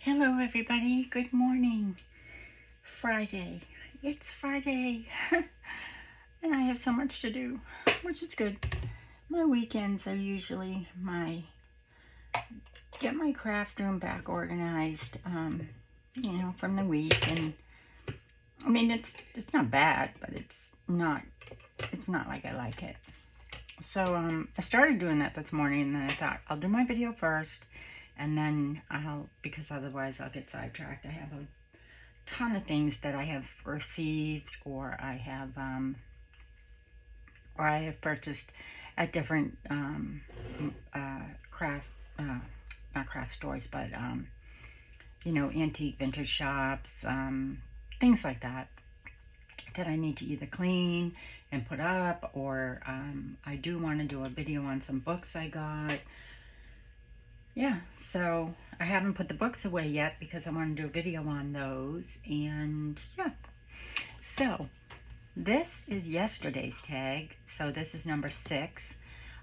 Hello everybody, good morning. Friday. It's Friday. And I have so much to do, which is good. My weekends are usually get my craft room back organized, from the week. And I mean, it's not bad, but it's not like I like it. So I started doing that this morning, and then I thought I'll do my video first, and then because otherwise I'll get sidetracked. I have a ton of things that I have received or I have purchased at different craft not craft stores, but antique vintage shops, things like that I need to either clean and put up, or I do want to do a video on some books I got. Yeah, so I haven't put the books away yet because I want to do a video on those. And yeah, so this is yesterday's tag. So this is number 6.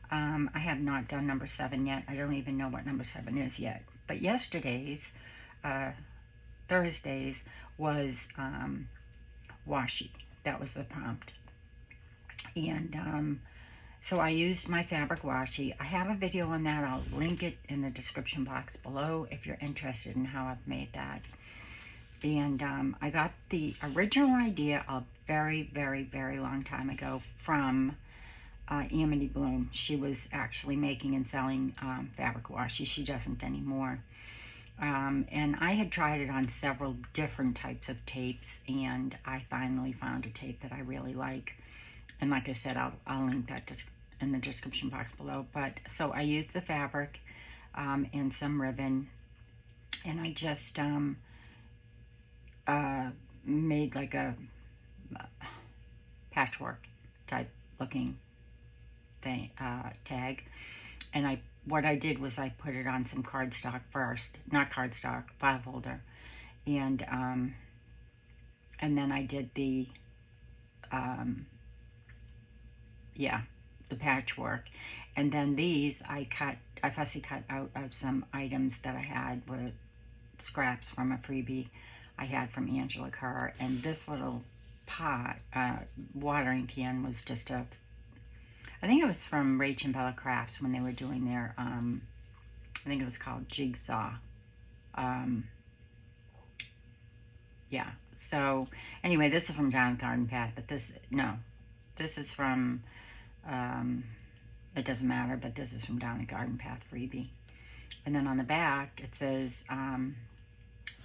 I have not done number 7 yet. I don't even know what number 7 is yet. But yesterday's, Thursday's, was washi. That was the prompt. And so I used my fabric washi. I have a video on that. I'll link it in the description box below if you're interested in how I've made that. And I got the original idea a very, very, very long time ago from Amity Bloom. She was actually making and selling fabric washi. She doesn't anymore. And I had tried it on several different types of tapes, and I finally found a tape that I really like. And like I said, I'll link that in the description box below. But so I used the fabric and some ribbon, and I just made like a patchwork type looking thing, tag. And what I did was I put it on some cardstock first, not cardstock, file folder, and then I did the the patchwork. And then these I fussy cut out of some items that I had with scraps from a freebie I had from Angela Carr. And this little pot, watering can, was just I think it was from Rach and Bella Crafts when they were doing their, I think it was called Jigsaw. Yeah, so anyway, this is from Down the Garden Path, but this is from, it doesn't matter, but this is from Down the Garden Path freebie. And then on the back, it says,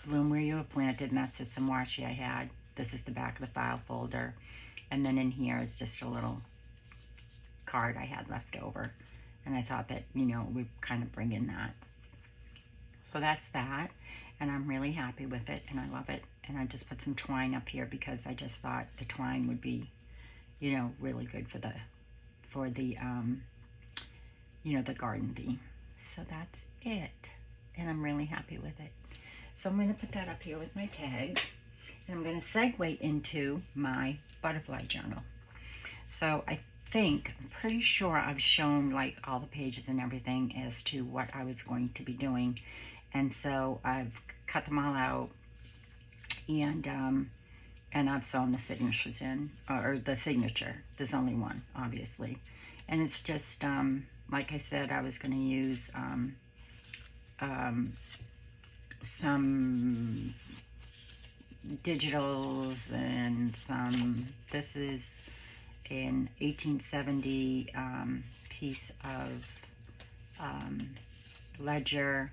bloom where you have planted, and that's just some washi I had. This is the back of the file folder. And then in here is just a little card I had left over. And I thought that, we'd kind of bring in that. So that's that. And I'm really happy with it, and I love it. And I just put some twine up here because I just thought the twine would be, really good for the the garden theme. So that's it. And I'm really happy with it. So I'm going to put that up here with my tags. And I'm going to segue into my butterfly journal. So I'm pretty sure I've shown like all the pages and everything as to what I was going to be doing. And so I've cut them all out, and I've sewn the signatures in, or the signature. There's only one, obviously. And it's just, like I said, I was going to use some digitals and this is an 1870 piece of ledger,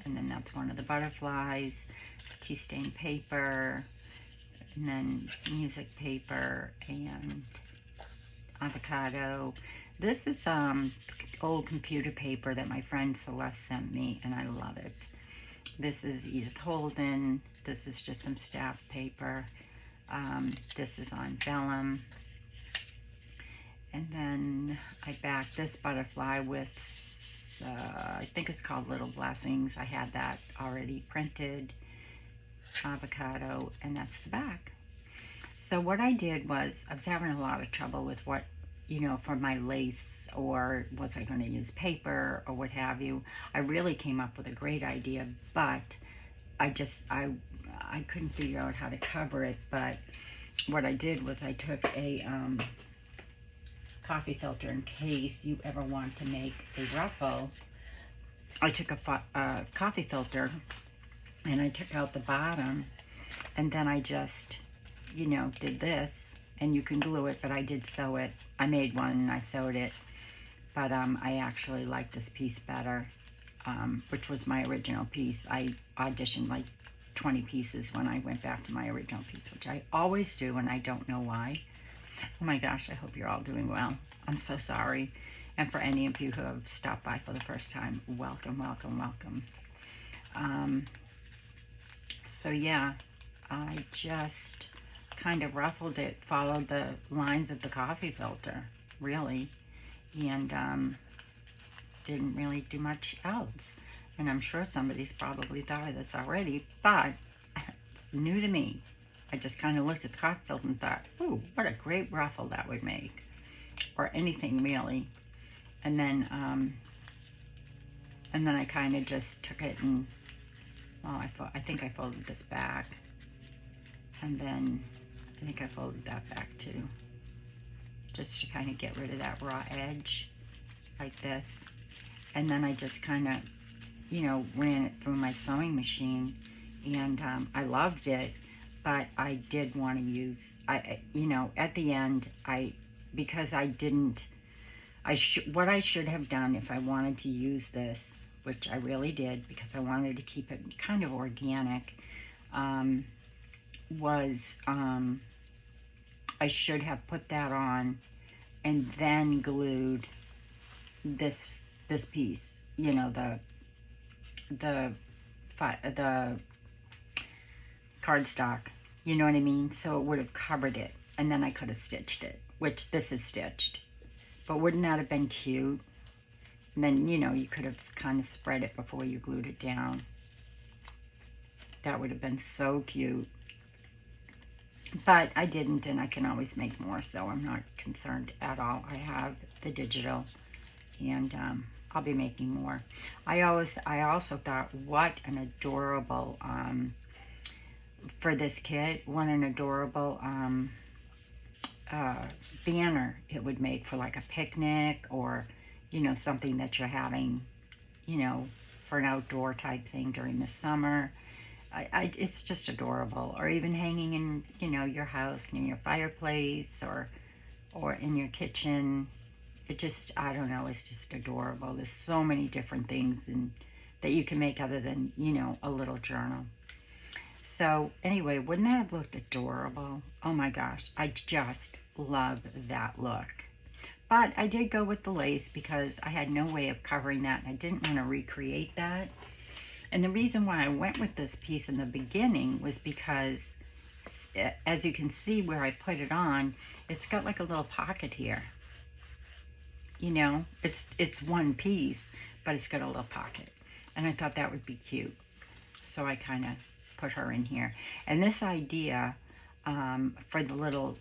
and then that's one of the butterflies, tea stained paper, and then music paper and avocado. This is old computer paper that my friend Celeste sent me, and I love it. This is Edith Holden. This is just some staff paper. This is on vellum. And then I backed this butterfly with, I think it's called Little Blessings. I had that already printed. Avocado, and that's the back. So what I did was, I was having a lot of trouble with what, for my lace, or was I going to use paper or what have you. I really came up with a great idea, but I couldn't figure out how to cover it, but what I did was I took a coffee filter in case you ever want to make a ruffle. I took a coffee filter and I took out the bottom, and then I just, you know, did this, and you can glue it, but I did sew it. I made one and I sewed it, but I actually like this piece better, which was my original piece. I auditioned like 20 pieces when I went back to my original piece, which I always do, and I don't know why. Oh my gosh, I hope you're all doing well. I'm so sorry. And for any of you who have stopped by for the first time, welcome, welcome, welcome. So yeah, I just kind of ruffled it, followed the lines of the coffee filter, really, and didn't really do much else. And I'm sure somebody's probably thought of this already, but it's new to me. I just kind of looked at the coffee filter and thought, ooh, what a great ruffle that would make, or anything really. And then I kind of just took it and, well, I think I folded this back, and then I think I folded that back too, just to kind of get rid of that raw edge, like this. And then I just kind of, you know, ran it through my sewing machine, and I loved it, but I did want to use, you know, at the end, because I didn't, what I should have done if I wanted to use this, which I really did because I wanted to keep it kind of organic, was I should have put that on and then glued this piece, you know, the cardstock, you know what I mean? So it would have covered it, and then I could have stitched it, which this is stitched. But wouldn't that have been cute? And then, you know, you could have kind of spread it before you glued it down. That would have been so cute. But I didn't, and I can always make more, so I'm not concerned at all. I have the digital, and I'll be making more. I also thought, what an adorable, for this kit, what an adorable banner it would make for like a picnic, or, you know, something that you're having, you know, for an outdoor type thing during the summer. It's just adorable. Or even hanging in, you know, your house near your fireplace, or in your kitchen. It just, I don't know, it's just adorable. There's so many different things that you can make other than, you know, a little journal. So anyway, wouldn't that have looked adorable? Oh my gosh, I just love that look. But I did go with the lace because I had no way of covering that, and I didn't want to recreate that. And the reason why I went with this piece in the beginning was because, as you can see where I put it on, it's got like a little pocket here. You know, it's one piece, but it's got a little pocket. And I thought that would be cute. So I kind of put her in here. And this idea for the little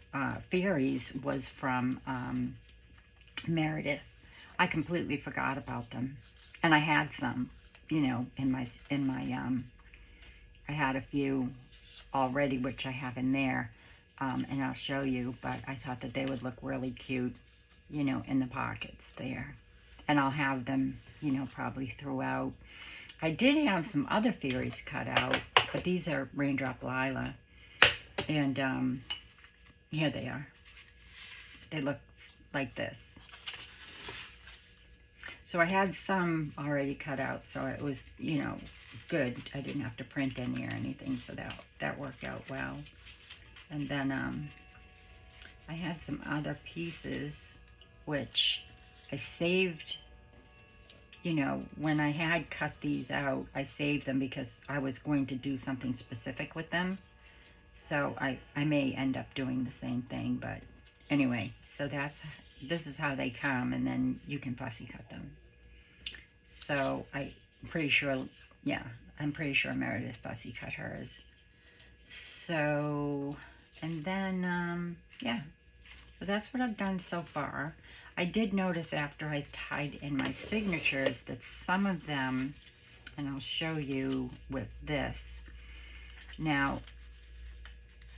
fairies was from Meredith. I completely forgot about them. And I had some, you know, in my I had a few already, which I have in there, and I'll show you, but I thought that they would look really cute, you know, in the pockets there. And I'll have them, you know, probably throughout. I did have some other fairies cut out, but these are Raindrop Lila, and here they are. They look like this. So I had some already cut out, so it was, you know, good. I didn't have to print any or anything, so that worked out well. And then I had some other pieces, which I saved, you know, when I had cut these out, I saved them because I was going to do something specific with them. So I may end up doing the same thing, but anyway, so this is how they come, and then you can fussy cut them. So I'm pretty sure, yeah, I'm pretty sure Meredith fussy cut hers. So, and then, yeah, so that's what I've done so far. I did notice after I tied in my signatures that some of them, and I'll show you with this, Now,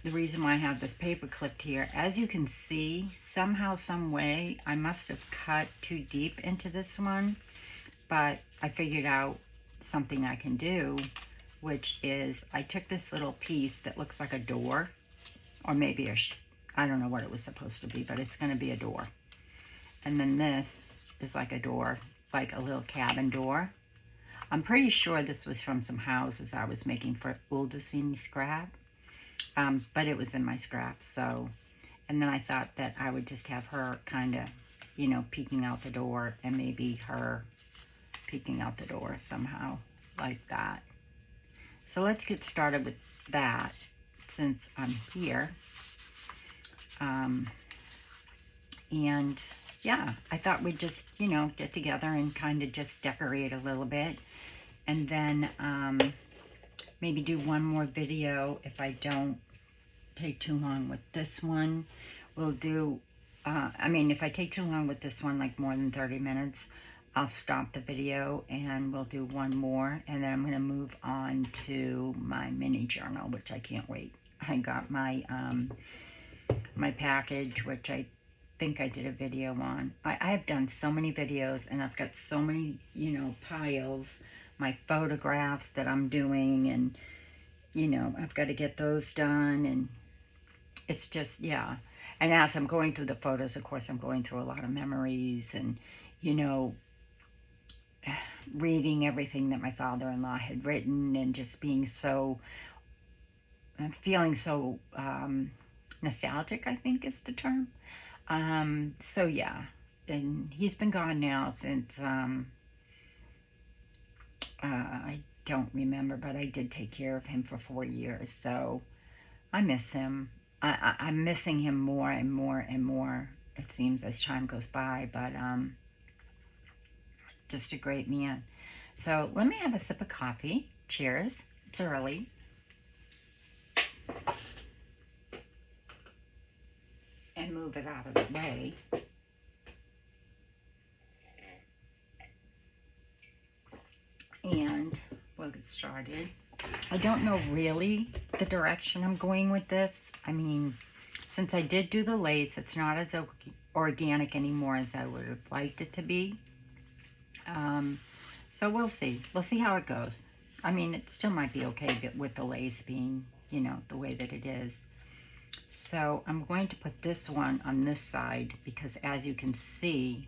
the reason why I have this paper clipped here, as you can see, somehow, some way, I must have cut too deep into this one, but I figured out something I can do, which is I took this little piece that looks like a door, or maybe I don't know what it was supposed to be, but it's going to be a door. And then this is like a door, like a little cabin door. I'm pretty sure this was from some houses I was making for Uldasini scrap, but it was in my scraps. So, and then I thought that I would just have her kind of, you know, peeking out the door, and maybe her peeking out the door somehow like that. So let's get started with that since I'm here. And yeah, I thought we'd just, you know, get together and kind of just decorate a little bit. And then maybe do one more video if I don't take too long with this one. We'll do, I mean, if I take too long with this one, like more than 30 minutes, I'll stop the video and we'll do one more. And then I'm going to move on to my mini journal, which I can't wait. I got my, my package, which I think I did a video on. I have done so many videos, and I've got so many, you know, piles, my photographs that I'm doing, and, you know, I've got to get those done, and it's just, yeah. And as I'm going through the photos, of course, I'm going through a lot of memories and, you know, reading everything that my father-in-law had written, and just being so, feeling so nostalgic, I think is the term. So yeah, and he's been gone now since, I don't remember, but I did take care of him for 4 years, so I miss him. I'm missing him more and more and more, it seems, as time goes by, but, just a great man. So let me have a sip of coffee. Cheers. It's early. And move it out of the way. And we'll get started. I don't know really the direction I'm going with this. I mean, since I did do the lace, it's not as organic anymore as I would have liked it to be. So we'll see. We'll see how it goes. I mean, it still might be okay with the lace being, you know, the way that it is. So I'm going to put this one on this side because, as you can see,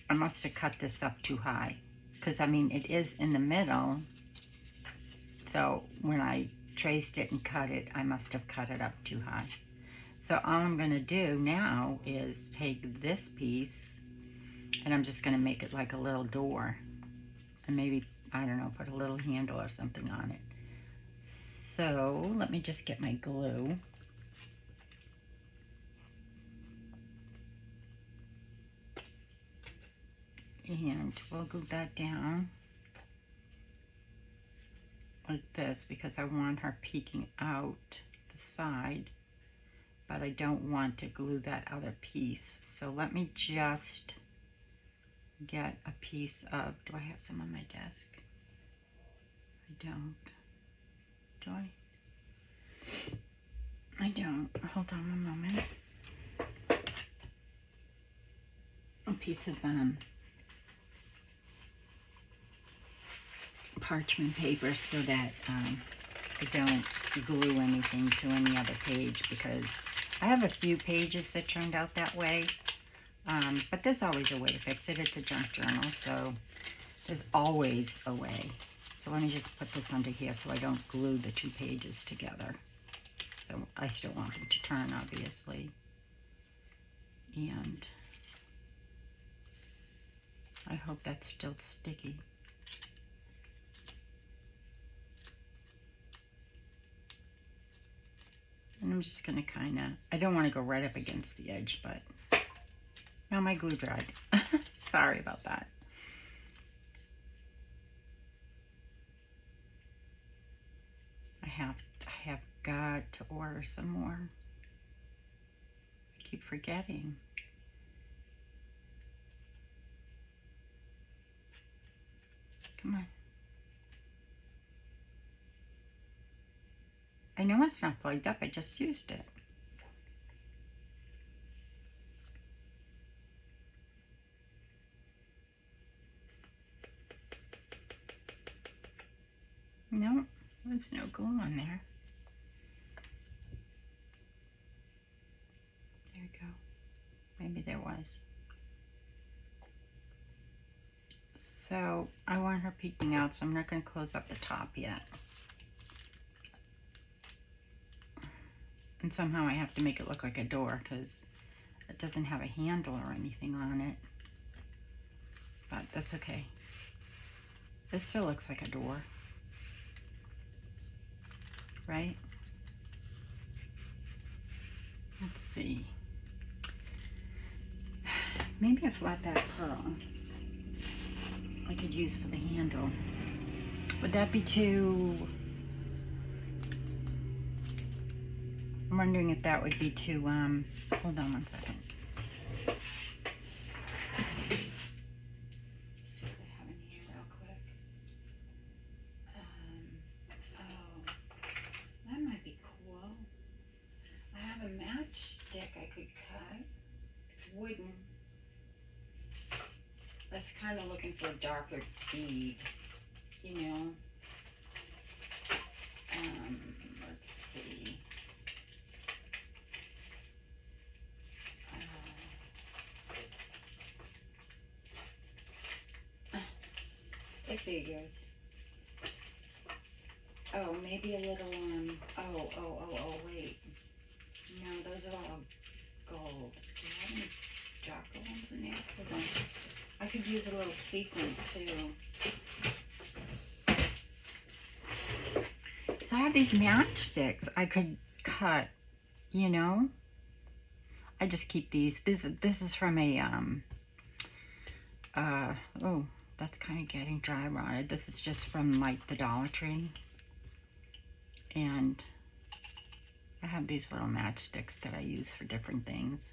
I must have cut this up too high. Because, I mean, it is in the middle. So when I traced it and cut it, I must have cut it up too high. So all I'm going to do now is take this piece, and I'm just going to make it like a little door. And maybe, I don't know, put a little handle or something on it. So let me just get my glue. And we'll glue that down like this because I want her peeking out the side, but I don't want to glue that other piece. So let me just get a piece of, do I have some on my desk? I don't. Do I? I don't. Hold on a moment. A piece of parchment paper so that I don't glue anything to any other page, because I have a few pages that turned out that way, but there's always a way to fix it. It's a junk journal, so there's always a way. So let me just put this under here so I don't glue the two pages together. So I still want them to turn, obviously. And I hope that's still sticky. And I'm just going to kind of, I don't want to go right up against the edge, but no, my glue dried. Sorry about that. I have got to order some more. I keep forgetting. Come on. I know it's not plugged up, I just used it. No, there's no glue on there. There we go. Maybe there was. So I want her peeking out, so I'm not going to close up the top yet. And somehow I have to make it look like a door because it doesn't have a handle or anything on it. But that's okay. This still looks like a door, right? Let's see. Maybe a flat back pearl I could use for the handle. Would that be too... I'm wondering if that would be too, hold on one second. See what I have in here real quick. Oh, that might be cool. I have a matchstick I could cut. It's wooden. I was kind of looking for a darker bead, you know. Let's see. It figures. Oh, maybe a little, wait. No, those are all gold. Do you have any darker ones in there? Hold on. I could use a little sequin too. So I have these matchsticks I could cut, you know. I just keep these. This is from a, oh, that's kind of getting dry rotted. This is just from like the Dollar Tree. And I have these little matchsticks that I use for different things.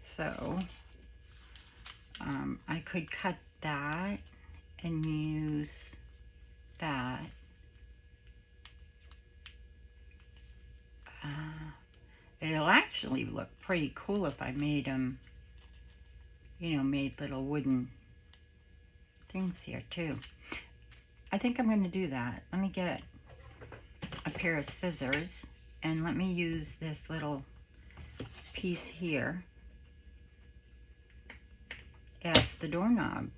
So I could cut that and use that. It'll actually look pretty cool if I made them, you know, made little wooden things here too. I think I'm going to do that. Let me get a pair of scissors and let me use this little piece here as the doorknob.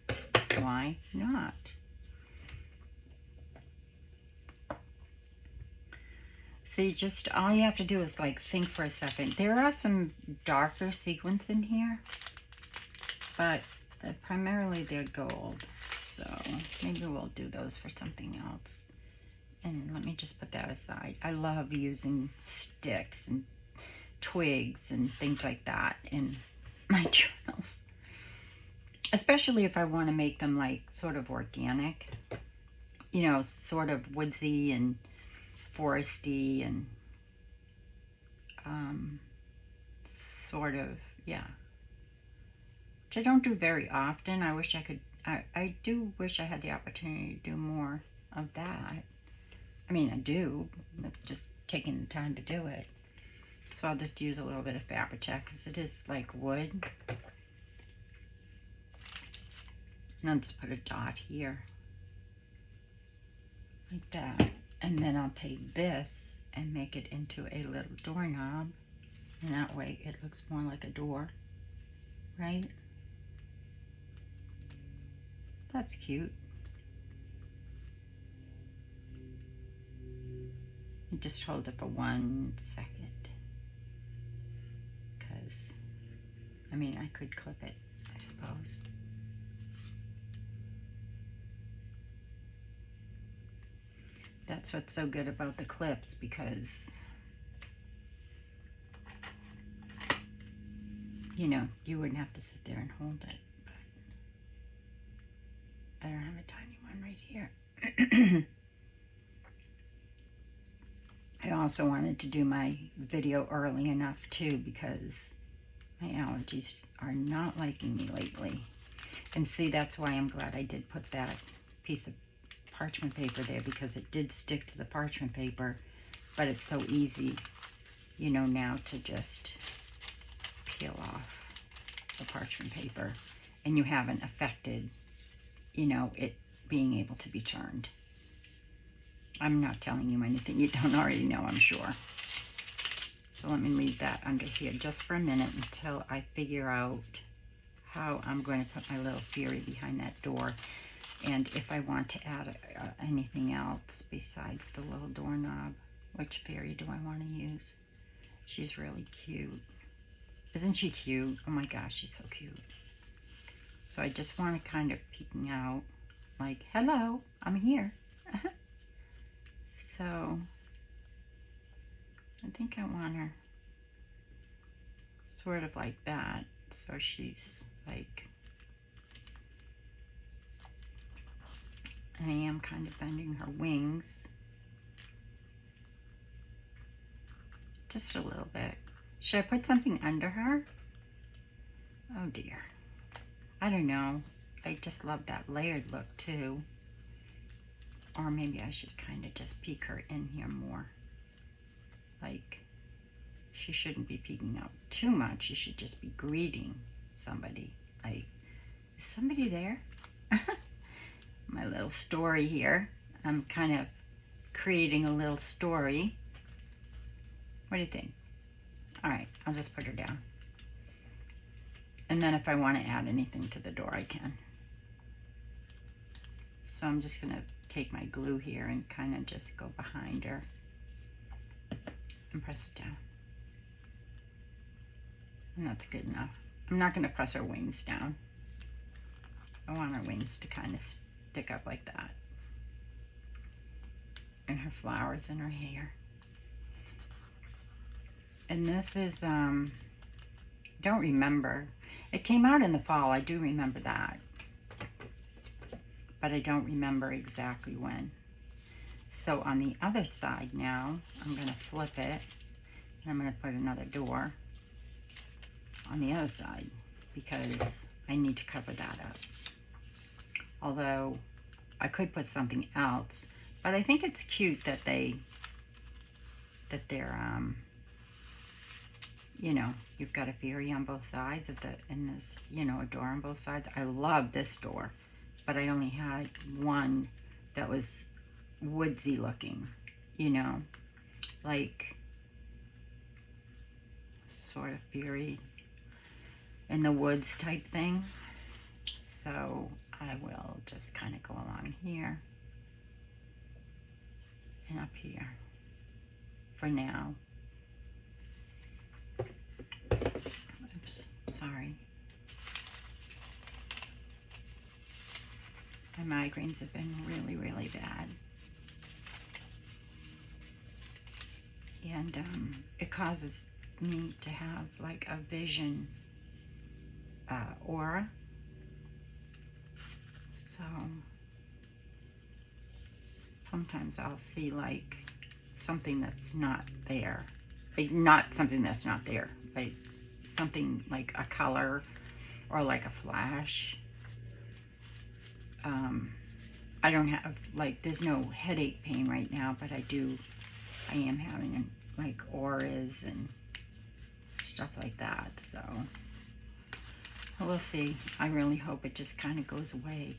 Why not? See, just all you have to do is like think for a second. There are some darker sequins in here, but primarily they're gold. So maybe we'll do those for something else. And let me just put that aside. I love using sticks and twigs and things like that in my journals. Especially if I want to make them like sort of organic. You know, sort of woodsy and foresty and sort of, yeah. Which I don't do very often. I wish I could, I do wish I had the opportunity to do more of that. I mean, I do, but just taking the time to do it. So I'll just use a little bit of Fabri-Tac because it is like wood. And I'll just put a dot here. Like that. And then I'll take this and make it into a little doorknob. And that way it looks more like a door, right? That's cute. And just hold it for 1 second. Because, I mean, I could clip it, I suppose. That's what's so good about the clips, because, you know, you wouldn't have to sit there and hold it. But I don't have a tiny one right here. I also wanted to do my video early enough too, because my allergies are not liking me lately. And see, that's why I'm glad I did put that piece of parchment paper there, because it did stick to the parchment paper but it's so easy, you know, now to just peel off the parchment paper, and you haven't affected, you know, it being able to be turned. I'm not telling you anything you don't already know, I'm sure. So let me leave that under here just for a minute until I figure out how I'm going to put my little fairy behind that door, and if I want to add anything else besides the little doorknob. Which fairy do I want to use? She's really cute. Isn't she cute? Oh my gosh, she's so cute. So I just want to kind of peeking out like, hello, I'm here. So I think I want her sort of like that. So she's like, I am kind of bending her wings just a little bit. Should I put something under her? Oh dear. I don't know. I just love that layered look too. Or maybe I should kind of just peek her in here more. Like, she shouldn't be peeking out too much. She should just be greeting somebody. Like, is somebody there? My little story here. I'm kind of creating a little story. What do you think? All right, I'll just put her down. And then if I want to add anything to the door, I can. So I'm just going to take my glue here and kind of just go behind her and press it down. And that's good enough. I'm not going to press her wings down. I want her wings to kind of stick up like that. And her flowers and her hair. And this is, don't remember. It came out in the fall, I do remember that. But I don't remember exactly when. So on the other side now, I'm going to flip it. And I'm going to put another door on the other side, because I need to cover that up. Although I could put something else, but I think it's cute that they're you know, you've got a fairy on both sides of and this, you know, a door on both sides. I love this door, but I only had one that was woodsy looking, you know, like sort of fairy in the woods type thing. So I will just kind of go along here and up here for now. Oops, sorry. My migraines have been really, really bad. And it causes me to have like a vision aura. So sometimes I'll see like something that's not there. Like, not something that's not there, but something like a color or like a flash. I don't have, like, there's no headache pain right now, but I am having like auras and stuff like that. So we'll see. I really hope it just kind of goes away.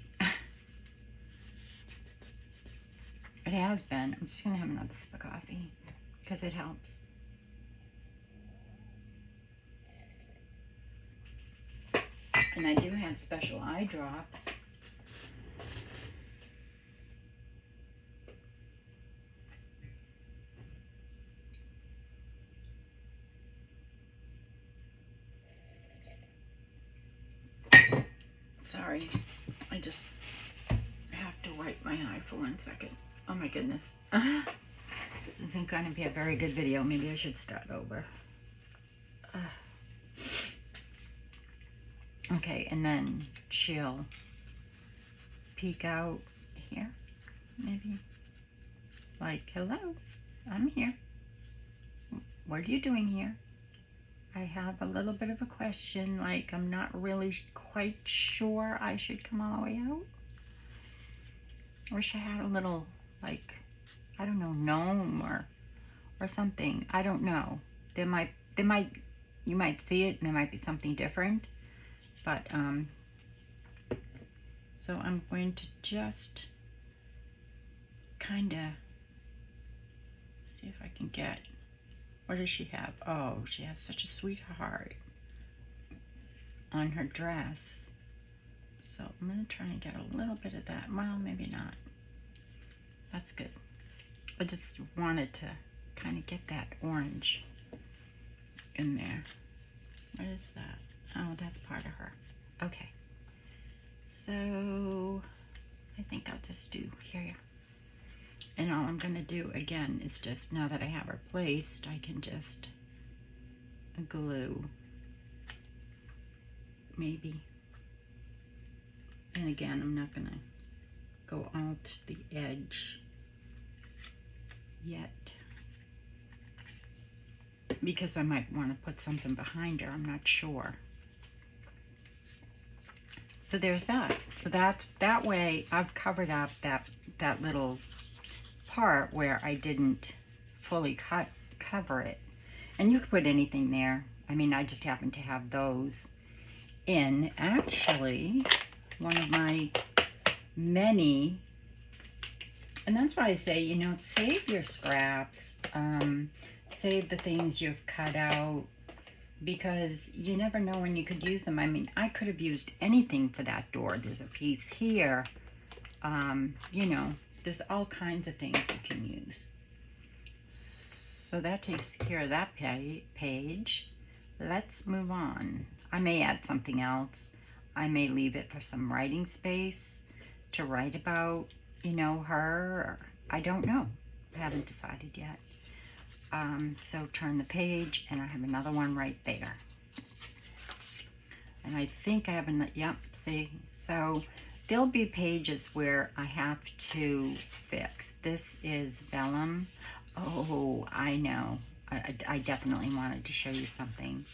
It has been. I'm just gonna have another sip of coffee because it helps. And I do have special eye drops. Sorry, I just have to wipe my eye for 1 second. Oh my goodness. This isn't going to be a very good video. Maybe I should start over. Okay, and then she'll peek out here, maybe. Like, hello, I'm here. What are you doing here? I have a little bit of a question, like I'm not really quite sure I should come all the way out. I wish I had a little, like, I don't know, gnome or something. I don't know. You might see it and there might be something different, but so I'm going to just kind of see if I can get, what does she have? Oh, she has such a sweet heart on her dress. So I'm going to try and get a little bit of that. Well, maybe not. That's good. I just wanted to kind of get that orange in there. What is that? Oh, that's part of her. Okay. So I think I'll just do here. And all I'm going to do again is just, now that I have her placed, I can just glue. Maybe. And again, I'm not going to go out to the edge yet, because I might want to put something behind her. I'm not sure. So there's that. So that way I've covered up that little part where I didn't fully cover it. And you could put anything there. I mean, I just happen to have those in. Actually, one of my many, and that's why I say, you know, save your scraps, save the things you've cut out, because you never know when you could use them. I mean, I could have used anything for that door. There's a piece here, you know, there's all kinds of things you can use. So that takes care of that page. Let's move on. I may add something else. I may leave it for some writing space to write about, you know, her. Or, I don't know. I haven't decided yet. So turn the page, and I have another one right there. And I think I have another, yep, see? So there'll be pages where I have to fix. This is vellum. Oh, I know. I definitely wanted to show you something.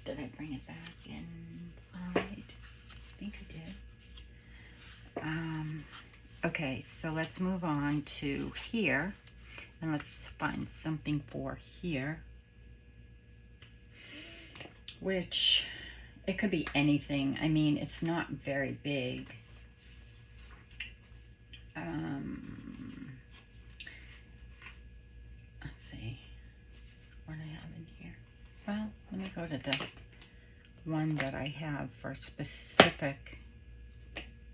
Did I bring it back inside? I think I did. Okay, so let's move on to here, and let's find something for here, which it could be anything. I mean, it's not very big. Let's see what I have in here. Well, let me go to the one that I have for specific,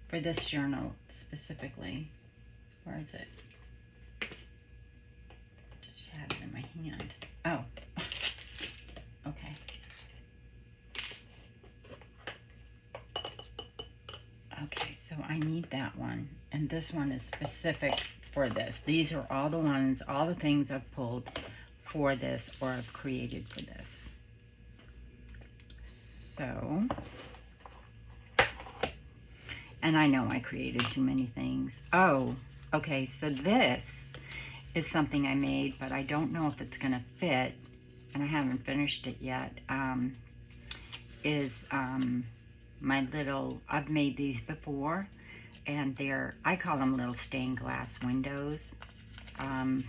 for this journal specifically. Where is it? Just have it in my hand. Oh, okay. Okay, so I need that one, and this one is specific for this. These are all the ones, all the things I've pulled for this or I've created for this. So, and I know I created too many things. Oh, okay, so this is something I made, but I don't know if it's gonna fit, and I haven't finished it yet. My little, I've made these before, and they're, I call them little stained glass windows, and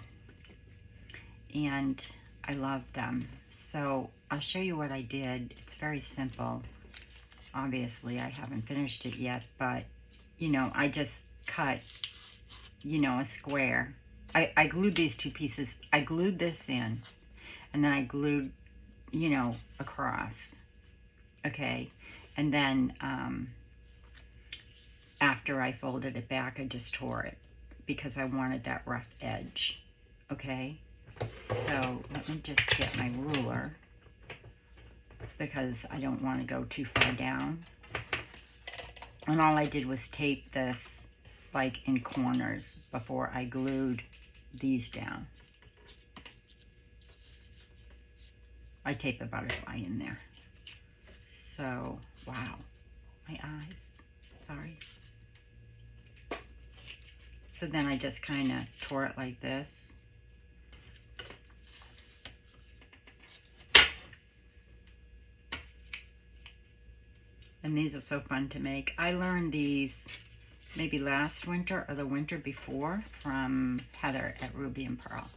I love them. So I'll show you what I did. It's very simple. Obviously, I haven't finished it yet, but, you know, I just cut, you know, a square. I glued these two pieces. I glued this in, and then I glued, you know, across. Okay. And then after I folded it back, I just tore it because I wanted that rough edge. Okay. So let me just get my ruler, because I don't want to go too far down. And all I did was tape this like in corners before I glued these down. I taped the butterfly in there. So, wow, my eyes, sorry. So then I just kind of tore it like this. And these are so fun to make. I learned these maybe last winter or the winter before from Heather at Ruby and Pearl.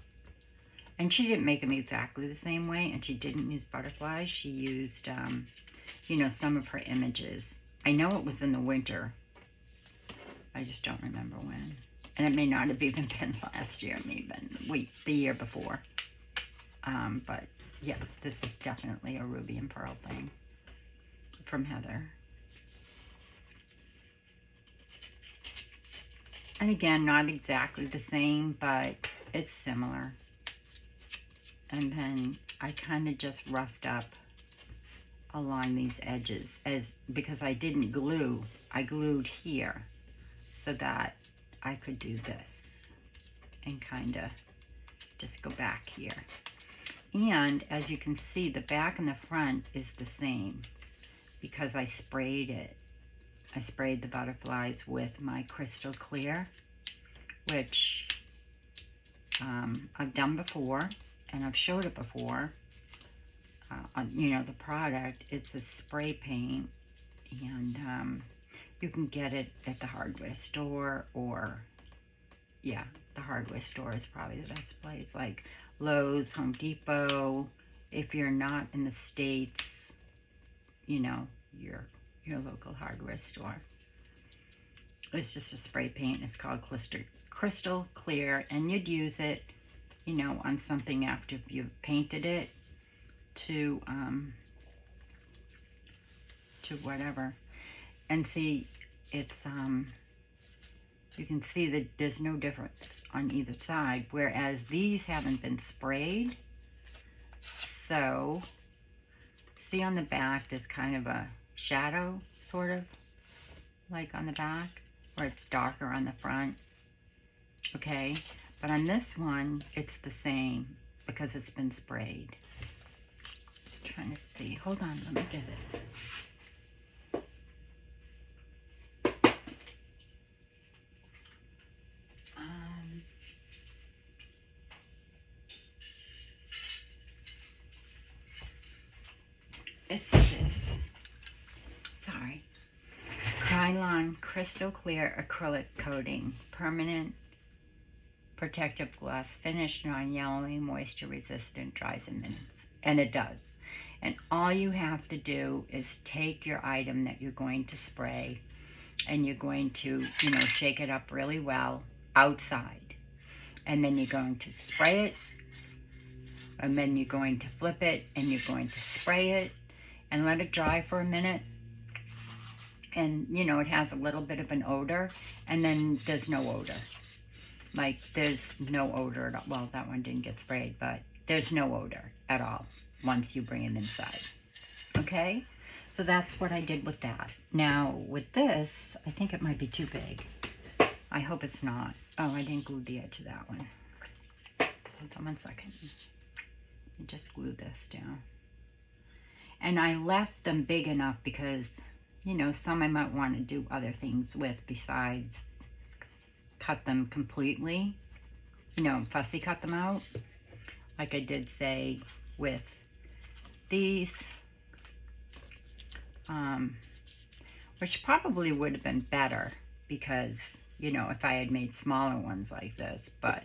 And she didn't make them exactly the same way, and she didn't use butterflies. She used, you know, some of her images. I know it was in the winter. I just don't remember when. And it may not have even been last year, maybe the year before. But yeah, this is definitely a Ruby and Pearl thing from Heather. And again, not exactly the same, but it's similar. And then I kind of just roughed up along these edges because I didn't glue. I glued here so that I could do this and kind of just go back here. And as you can see, the back and the front is the same because I sprayed it. I sprayed the butterflies with my crystal clear, which I've done before, and I've showed it before. You know, the product, it's a spray paint, and you can get it at the hardware store, or yeah, the hardware store is probably the best place, like Lowe's, Home Depot. If you're not in the States, you know, your local hardware store. It's just a spray paint. It's called Crystal Clear, and you'd use it, you know, on something after you've painted it to whatever. And see, it's you can see that there's no difference on either side, whereas these haven't been sprayed. So see on the back, there's kind of a shadow, sort of, like on the back, where it's darker on the front. Okay, but on this one, it's the same because it's been sprayed. I'm trying to see. Hold on, let me get it. It's this. Sorry. Krylon Crystal Clear Acrylic Coating. Permanent protective gloss finish, non-yellowing, moisture resistant, dries in minutes. And it does. And all you have to do is take your item that you're going to spray, and you're going to, you know, shake it up really well outside. And then you're going to spray it, and then you're going to flip it, and you're going to spray it, and let it dry for a minute. And, you know, it has a little bit of an odor, and then there's no odor. Like, there's no odor at all. Well, that one didn't get sprayed, but there's no odor at all once you bring it inside. Okay? So that's what I did with that. Now, with this, I think it might be too big. I hope it's not. Oh, I didn't glue the edge of that one. Hold on 1 second. I just glued this down. And I left them big enough because, you know, some I might want to do other things with besides cut them completely. You know, fussy cut them out. Like I did say with these. Which probably would have been better because, you know, if I had made smaller ones like this, but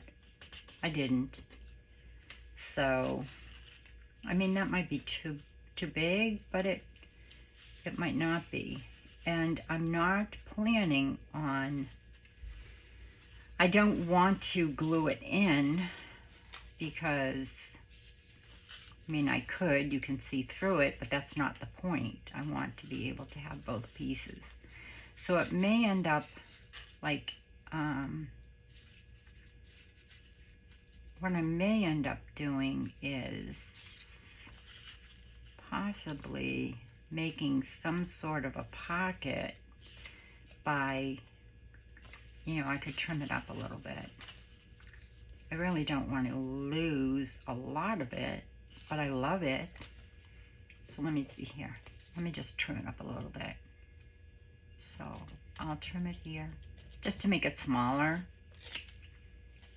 I didn't. So, I mean, that might be too big, but it might not be. And I'm not planning on, I don't want to glue it in because, I mean, I could, you can see through it, but that's not the point. I want to be able to have both pieces. So it may end up like, what I may end up doing is possibly making some sort of a pocket by, you know, I could trim it up a little bit. I really don't want to lose a lot of it, but I love it. So let me see here. Let me just trim it up a little bit. So I'll trim it here just to make it smaller.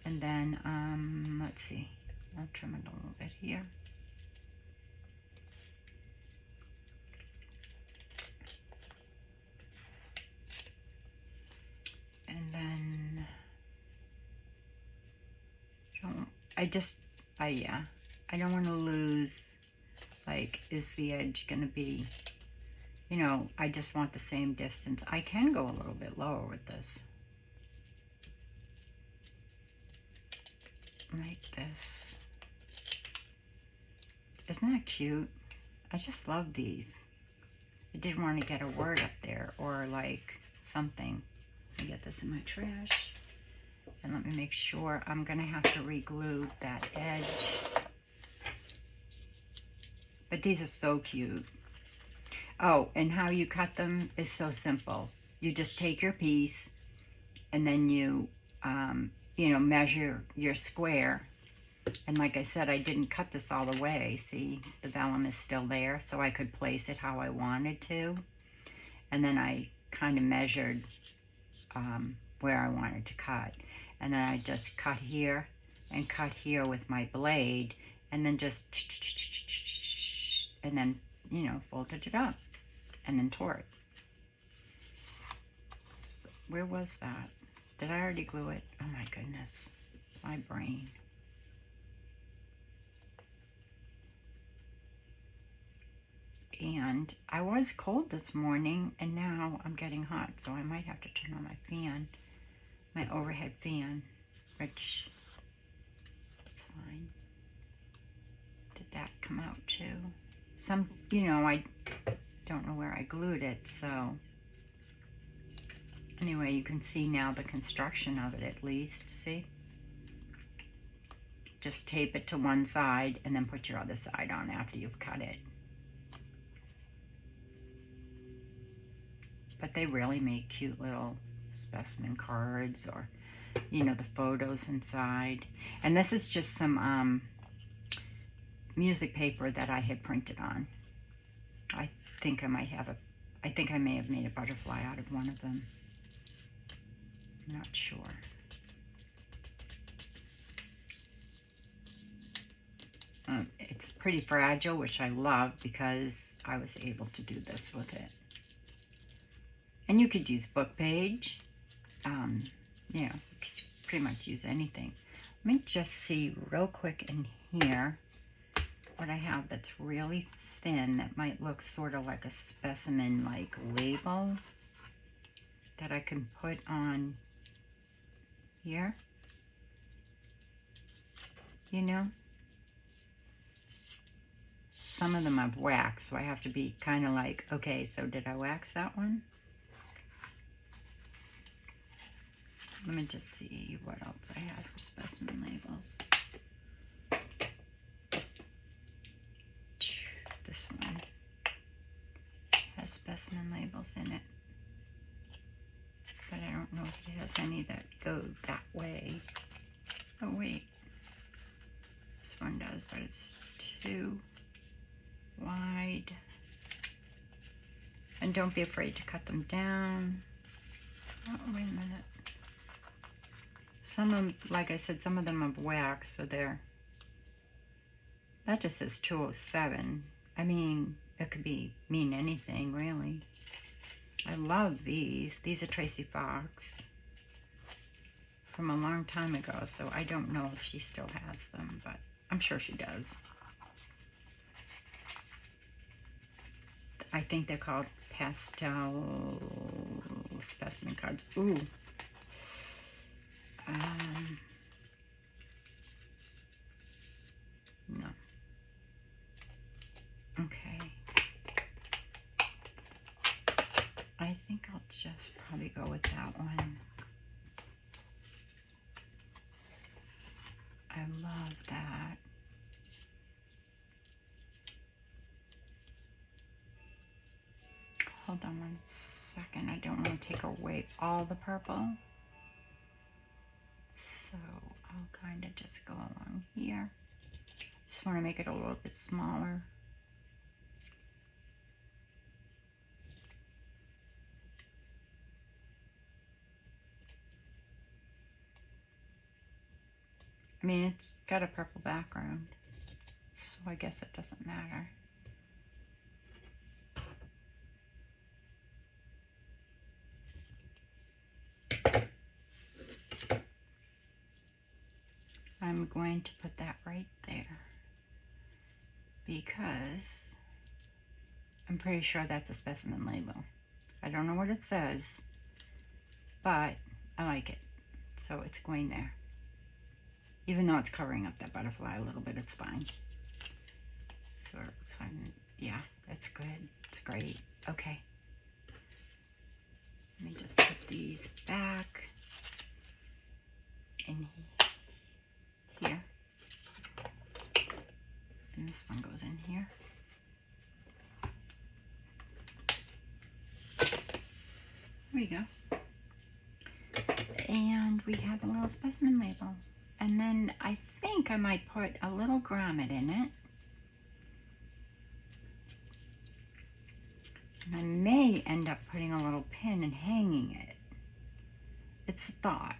And then, let's see. I'll trim it a little bit here. yeah, I don't want to lose, like, is the edge going to be, you know, I just want the same distance. I can go a little bit lower with this. Like this. Isn't that cute? I just love these. I did want to get a word up there or like something. Let me get this in my trash. And let me make sure I'm going to have to re-glue that edge. But these are so cute. Oh, and how you cut them is so simple. You just take your piece and then you know, measure your square. And like I said, I didn't cut this all the way. See, the vellum is still there, so I could place it how I wanted to. And then I kind of measured where I wanted to cut. And then I just cut here and cut here with my blade, and then just, and then, you know, folded it up and then tore it. So where was that? Did I already glue it? Oh my goodness, my brain. And I was cold this morning, and now I'm getting hot, so I might have to turn on my fan, my overhead fan, which, that's fine. Did that come out too? Some, you know, I don't know where I glued it, so anyway, you can see now the construction of it at least, see? Just tape it to one side and then put your other side on after you've cut it. But they really make cute little specimen cards, or, you know, the photos inside. And this is just some music paper that I had printed on. I think I might have I think I may have made a butterfly out of one of them. I'm not sure. It's pretty fragile, which I love because I was able to do this with it. And you could use book page, you know, you could pretty much use anything. Let me just see real quick in here what I have that's really thin that might look sort of like a specimen like label that I can put on here, you know. Some of them I've waxed, so I have to be kind of like, okay, so did I wax that one? Let me just see what else I had for specimen labels. This one has specimen labels in it, but I don't know if it has any that go that way. Oh wait, this one does, but it's too wide. And don't be afraid to cut them down. Oh, wait a minute. Some of them, like I said, some of them have wax, so they're, that just says 207. I mean, it could mean anything, really. I love these. These are Tracy Fox from a long time ago, so I don't know if she still has them, but I'm sure she does. I think they're called pastel specimen cards. Ooh. No. Okay. I think I'll just probably go with that one. I love that. Hold on one second. I don't want to take away all the purple. So I'll kind of just go along here. Just want to make it a little bit smaller. I mean, it's got a purple background, so I guess it doesn't matter. I'm I'm going to put that right there because I'm pretty sure that's a specimen label. I don't know what it says, but I like it. So it's going there. Even though it's covering up that butterfly a little bit, it's fine. So it's fine. Yeah, that's good. It's great. Okay. Let me just put these back in here. And this one goes in here. There we go. And we have a little specimen label. And then I think I might put a little grommet in it. And I may end up putting a little pin and hanging it. It's a thought.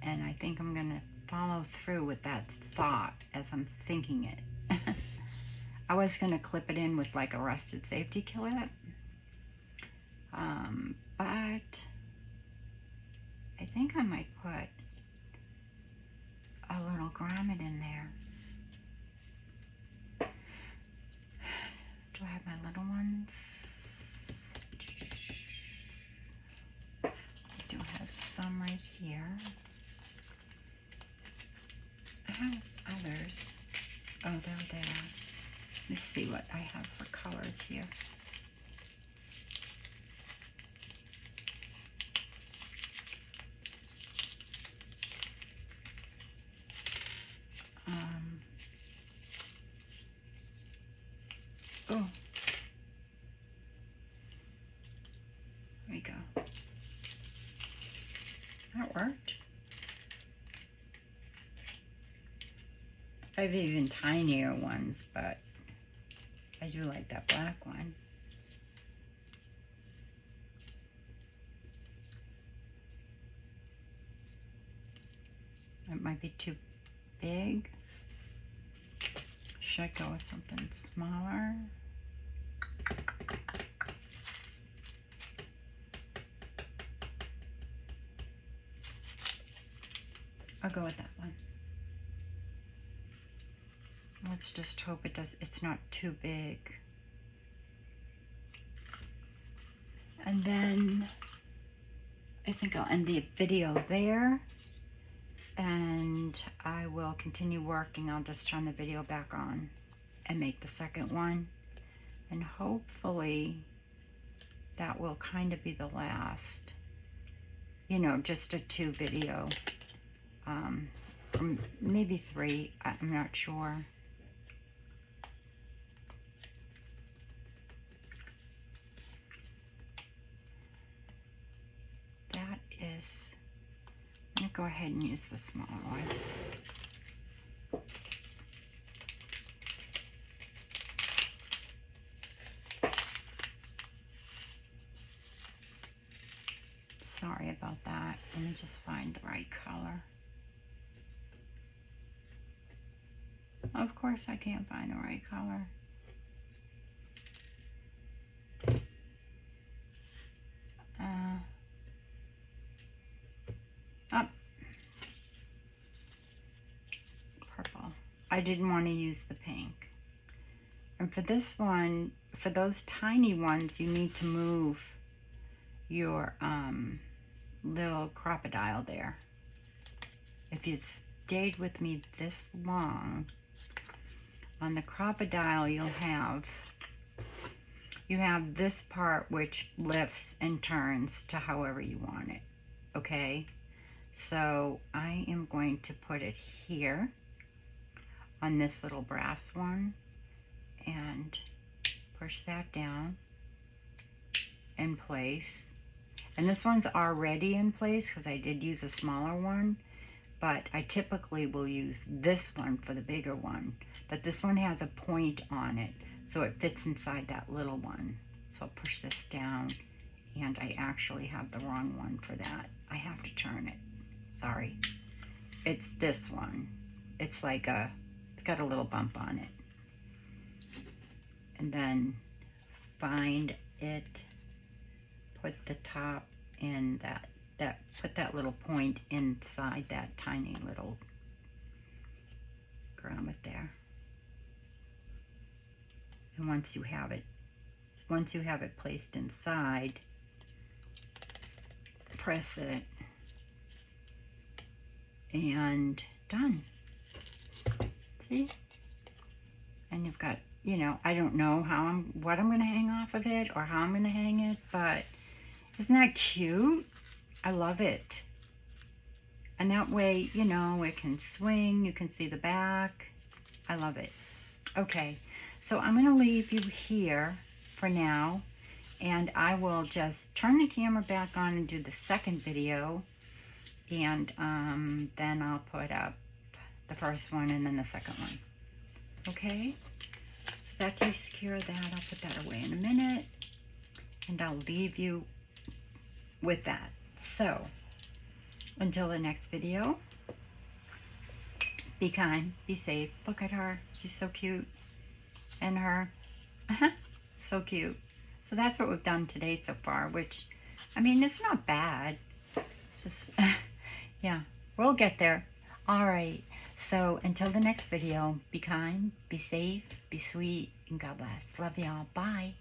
And I think I'm going to follow through with that thought as I'm thinking it. I was going to clip it in with like a rusted safety clip. But I think I might put a little grommet in there. Do I have my little ones? I do have some right here. I have others. Oh, they're there. Let's see what I have for colors here. Oh, there we go. That worked. I have even tinier ones, but I do like that black one. It might be too big. Should I go with something smaller? I'll go with that one. Let's just hope it's not too big. And then I think I'll end the video there, and I will continue working. I'll just turn the video back on and make the second one, and hopefully that will kind of be the last, you know, just a 2 video, or maybe 3, I'm not sure. That is, I'm gonna go ahead and use the smaller one. Sorry about that. Let me just find the right color. Of course I can't find the right color. Oh, purple. I didn't want to use the pink. And for this one, for those tiny ones, you need to move your little crocodile there. If you stayed with me this long, on the crocodile you have this part which lifts and turns to however you want it, okay? So I am going to put it here on this little brass one and push that down in place. And this one's already in place because I did use a smaller one, but I typically will use this one for the bigger one. But this one has a point on it, so it fits inside that little one. So I'll push this down, and I actually have the wrong one for that. I have to turn it. Sorry. It's this one. It's like it's got a little bump on it. And then find it, put the top in put that little point inside that tiny little grommet there. And once you have it placed inside, press it, and done. See? And you've got, you know, I don't know what I'm going to hang off of it or how I'm going to hang it, but isn't that cute? I love it. And that way, you know, it can swing, you can see the back. I love it. Okay, so I'm going to leave you here for now, and I will just turn the camera back on and do the second video, and then I'll put up the first one and then the second one. Okay, so that takes care of that. I'll put that away in a minute, and I'll leave you with that. So until the next video, be kind, be safe. Look at her, she's so cute. And her, so cute. So that's what we've done today so far, which, I mean, it's not bad. It's just, yeah, we'll get there. All right, so until the next video, be kind, be safe, be sweet, and God bless. Love y'all. Bye.